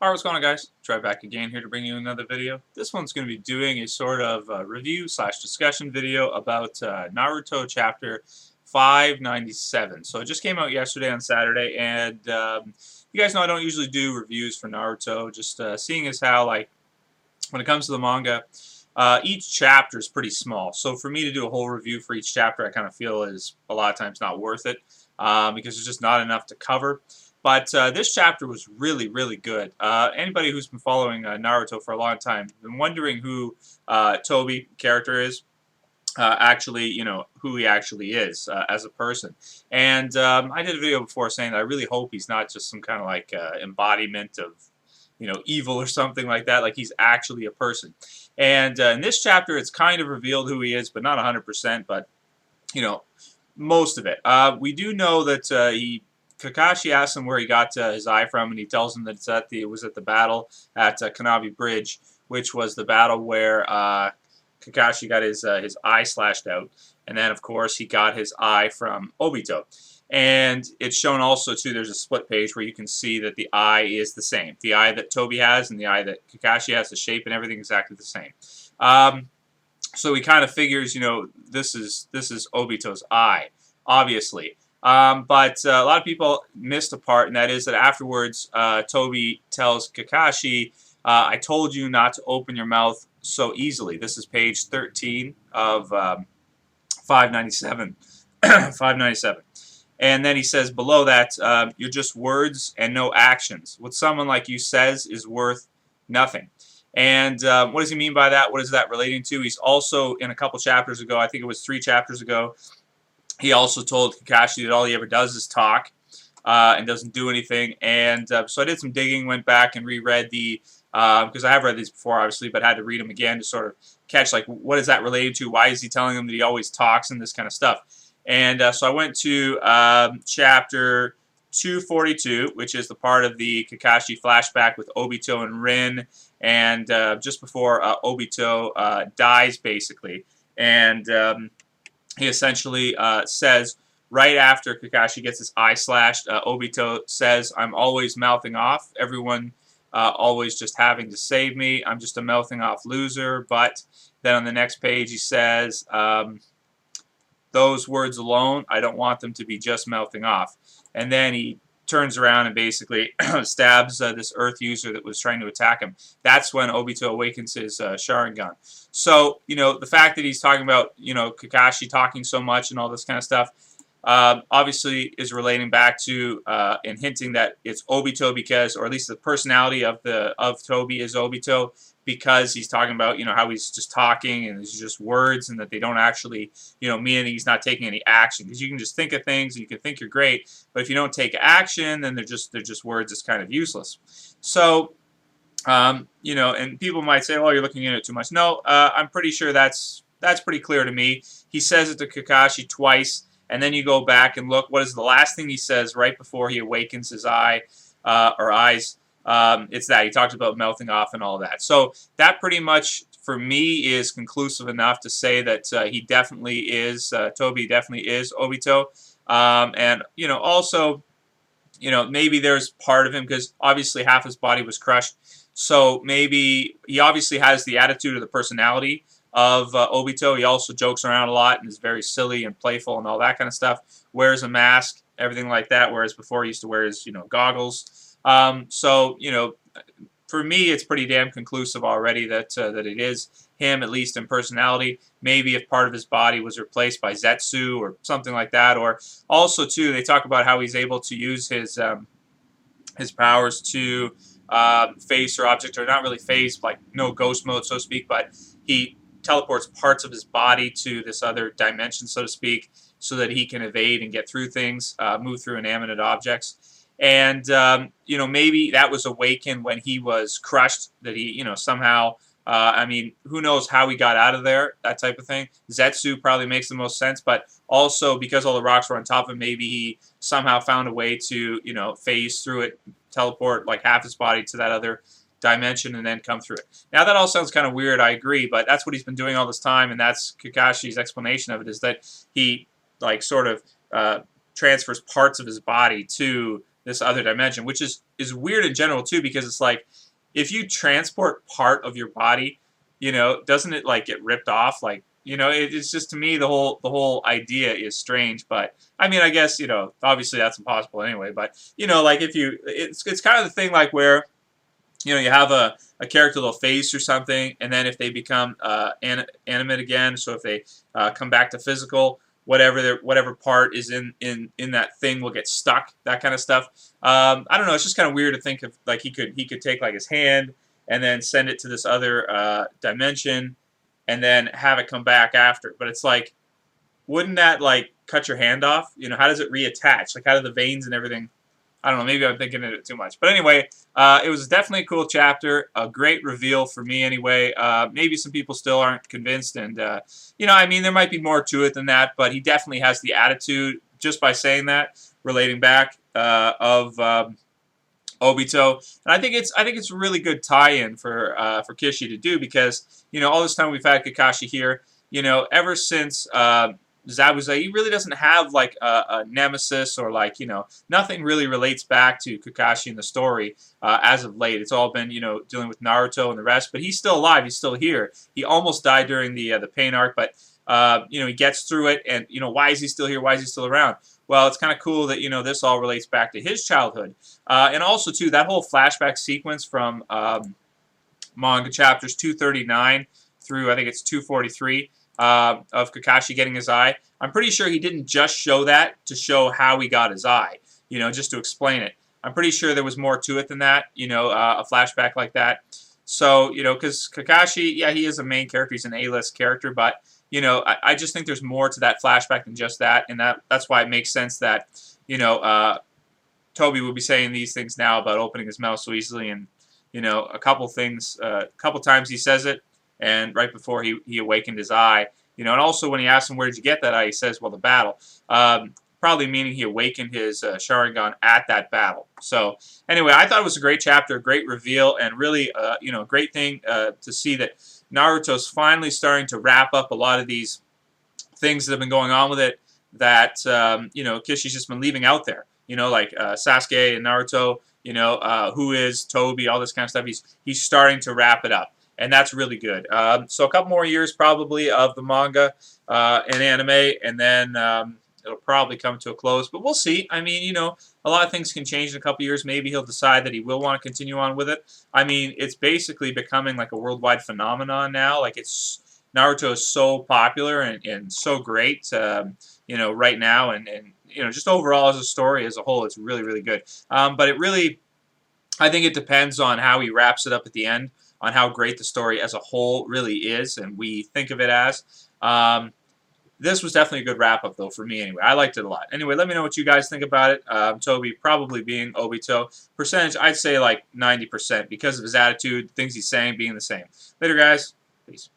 Alright, what's going on, guys? Try back again here to bring you another video. This one's going to be doing a sort of review slash discussion video about Naruto chapter 597. So it just came out yesterday on Saturday, and you guys know I don't usually do reviews for Naruto, just seeing as how, like, when it comes to the manga, each chapter is pretty small. So for me to do a whole review for each chapter, I kind of feel is a lot of times not worth it because there's just not enough to cover. But this chapter was really, really good. Anybody who's been following Naruto for a long time, been wondering who Tobi character is, actually, who he actually is as a person. And I did a video before saying that I really hope he's not just some kind of like embodiment of, evil or something like that. Like he's actually a person. And in this chapter, it's kind of revealed who he is, but not 100%. But most of it. We do know that Kakashi asks him where he got his eye from, and he tells him that it was at the battle at Kannabi Bridge, which was the battle where Kakashi got his eye slashed out, and then of course he got his eye from Obito. And it's shown also too. There's a split page where you can see that the eye is the same. The eye that Tobi has and the eye that Kakashi has, the shape and everything exactly the same. So he kind of figures, this is Obito's eye, obviously. But a lot of people missed a part, and that is that afterwards, Tobi tells Kakashi, I told you not to open your mouth so easily. This is page 13 of 597. 597. And then he says below that, you're just words and no actions. What someone like you says is worth nothing. And what does he mean by that? What is that relating to? He's also, in a couple chapters ago, I think it was 3 chapters ago, he also told Kakashi that all he ever does is talk and doesn't do anything. And so I did some digging, went back and reread the, because I have read these before, obviously, but had to read them again to sort of catch, like, what is that related to? Why is he telling him that he always talks and this kind of stuff? And so I went to chapter 242, which is the part of the Kakashi flashback with Obito and Rin, and just before Obito dies, basically. And he essentially says, right after Kakashi gets his eye slashed, Obito says, I'm always mouthing off. Everyone always just having to save me. I'm just a mouthing off loser. But then on the next page he says, those words alone, I don't want them to be just mouthing off. And then he turns around and basically stabs this Earth user that was trying to attack him. That's when Obito awakens his Sharingan. So, the fact that he's talking about, Kakashi talking so much and all this kind of stuff, obviously is relating back to and hinting that it's Obito because, or at least the personality of Tobi is Obito, because he's talking about, how he's just talking and it's just words and that they don't actually, mean anything. He's not taking any action, because you can just think of things and you can think you're great, but if you don't take action, then they're just words. It's kind of useless. So, and people might say, well, you're looking at it too much. No, I'm pretty sure that's pretty clear to me. He says it to Kakashi twice, and then you go back and look, what is the last thing he says right before he awakens his eye, or eyes? It's that. He talks about mouthing off and all that. So that pretty much, for me, is conclusive enough to say that he definitely is, Tobi definitely is Obito. And, also, maybe there's part of him, because obviously half his body was crushed. So maybe he obviously has the attitude or the personality of Obito. He also jokes around a lot and is very silly and playful and all that kind of stuff. Wears a mask, everything like that, whereas before he used to wear his, goggles. So, for me, it's pretty damn conclusive already that that it is him, at least in personality. Maybe if part of his body was replaced by Zetsu or something like that. Or also, too, they talk about how he's able to use his powers to phase or object, or not really phase, like no ghost mode, so to speak, but he teleports parts of his body to this other dimension, so to speak, so that he can evade and get through things, move through inanimate objects. And, maybe that was awakened when he was crushed, that he, somehow, who knows how he got out of there, that type of thing. Zetsu probably makes the most sense, but also because all the rocks were on top of him, maybe he somehow found a way to, phase through it, teleport like half his body to that other dimension and then come through it. Now that all sounds kind of weird, I agree, but that's what he's been doing all this time, and that's Kakashi's explanation of it, is that he, like, sort of transfers parts of his body to this other dimension, which is weird in general too, because it's like if you transport part of your body, doesn't it like get ripped off? Like, it's just, to me, the whole idea is strange. But I mean, I guess, obviously that's impossible anyway. But like if it's kind of the thing like where you have a character, little face or something, and then if they become animate again, so if they come back to physical, whatever part is in that thing will get stuck, that kind of stuff. I don't know. It's just kind of weird to think of, like, he could take like his hand and then send it to this other dimension, and then have it come back after. But it's like, wouldn't that like cut your hand off? How does it reattach? Like, how do the veins and everything? I don't know. Maybe I'm thinking of it too much. But anyway, it was definitely a cool chapter. A great reveal for me anyway. Maybe some people still aren't convinced. And, I mean, there might be more to it than that. But he definitely has the attitude, just by saying that, relating back, of Obito. And I think it's a really good tie-in for Kishi to do, because, all this time we've had Kakashi here, ever since Zabuza, he really doesn't have like a nemesis, or like, nothing really relates back to Kakashi in the story as of late. It's all been, dealing with Naruto and the rest, but he's still alive. He's still here. He almost died during the pain arc, but he gets through it. And why is he still here? Why is he still around? Well, it's kind of cool that this all relates back to his childhood, and also too that whole flashback sequence from manga chapters 239 through, I think it's 243. Of Kakashi getting his eye. I'm pretty sure he didn't just show that to show how he got his eye, just to explain it. I'm pretty sure there was more to it than that, a flashback like that. So, because Kakashi, yeah, he is a main character. He's an A-list character, but, I just think there's more to that flashback than just that, and that's why it makes sense that, Tobi would be saying these things now about opening his mouth so easily, and, a couple times he says it, and right before he awakened his eye, and also when he asks him, where did you get that eye, he says, well, the battle. Probably meaning he awakened his Sharingan at that battle. So anyway, I thought it was a great chapter, a great reveal, and really, a great thing to see that Naruto's finally starting to wrap up a lot of these things that have been going on with it that, Kishi's just been leaving out there. Like Sasuke and Naruto, who is Tobi, all this kind of stuff. He's starting to wrap it up. And that's really good. So a couple more years probably of the manga and anime, and then it'll probably come to a close. But we'll see. I mean, a lot of things can change in a couple years. Maybe he'll decide that he will want to continue on with it. I mean, it's basically becoming like a worldwide phenomenon now. Like, Naruto is so popular and so great, right now. And just overall as a story as a whole, it's really, really good. But I think it depends on how he wraps it up at the end, on how great the story as a whole really is, and we think of it as. This was definitely a good wrap-up, though, for me anyway. I liked it a lot. Anyway, let me know what you guys think about it. Tobi probably being Obito. Percentage, I'd say like 90%, because of his attitude, things he's saying being the same. Later, guys. Peace.